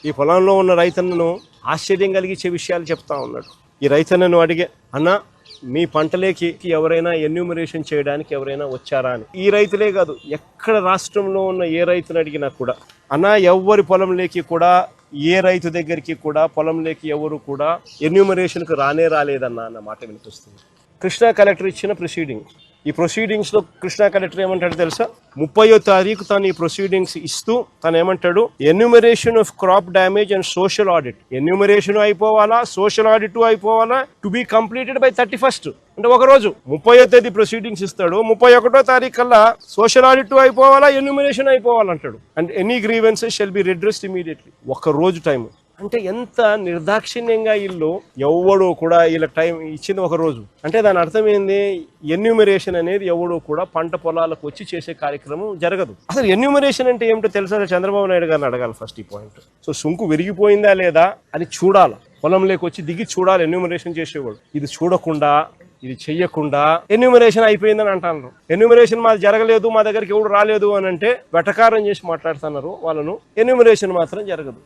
ఈ పొలంలో ఉన్న రైతన్నను ఆశ్చర్యం కలిగించే విషయాలు చెప్తా ఉన్నాడు. ఈ రైతన్నను అడిగే, అన్న మీ పంటలేకి ఎవరైనా ఎన్యూమరేషన్ చేయడానికి ఎవరైనా వచ్చారా అని. ఈ రైతులే కాదు, ఎక్కడ రాష్ట్రంలో ఉన్న ఏ రైతుని అడిగినా కూడా, అన్న ఎవరి పొలంలోకి కూడా, ఏ రైతు దగ్గరికి కూడా పొలంలోకి ఎవరు కూడా ఎన్యూమరేషన్కి రాలేదన్న అన్న మాట వినిపిస్తుంది. కృష్ణా కలెక్టర్ ఇచ్చిన ప్రొసీడింగ్, ఈ ప్రొసీడింగ్స్లో కృష్ణా కలెక్టర్ ఏమంటాడు తెలుసా? 30వ తారీఖు తను ఈ ప్రొసీడింగ్స్ ఇస్తూ తను ఏమంటాడు, enumeration of crop damage and social audit, enumeration అయిపోవాలా, సోషల్ ఆడిట్ అయిపోవాలా, to be completed by 31st, అంటే ఒక రోజు. 30వ తేదీ ప్రొసీడింగ్స్ ఇస్తాడు, 31వ తారీఖు కల్లా సోషల్ ఆడిట్ అయిపోవాలా, ఎన్యూమరేషన్ అయిపోవాలంటాడు. And any grievances shall be redressed immediately. ఒక రోజు టైం. అంటే ఎంత నిర్దాక్షిణ్యంగా ఇల్లు, ఎవడు కూడా వీళ్ళ టైం ఇచ్చింది ఒక రోజు. అంటే దాని అర్థం ఏంది? ఎన్యూమరేషన్ అనేది ఎవడు కూడా పంట పొలాలకు వచ్చి చేసే కార్యక్రమం జరగదు. అసలు ఎన్యూమరేషన్ అంటే ఏమిటో తెలుసా? చంద్రబాబు నాయుడు గారిని అడగాలి ఫస్ట్ ఈ పాయింట్. సో సుంకు విరిగిపోయిందా లేదా అని చూడాలి, పొలంలోకి వచ్చి దిగి చూడాలి ఎన్యూమరేషన్ చేసేవాడు. ఇది చూడకుండా, ఇది చెయ్యకుండా ఎన్యూమరేషన్ అయిపోయిందని అంటున్నారు. ఎన్యూమరేషన్ మాది జరగలేదు, మా దగ్గరికి ఎవడు రాలేదు అని అంటే వెటకారం చేసి మాట్లాడుతున్నారు వాళ్ళను. ఎన్యూమరేషన్ మాత్రం జరగదు.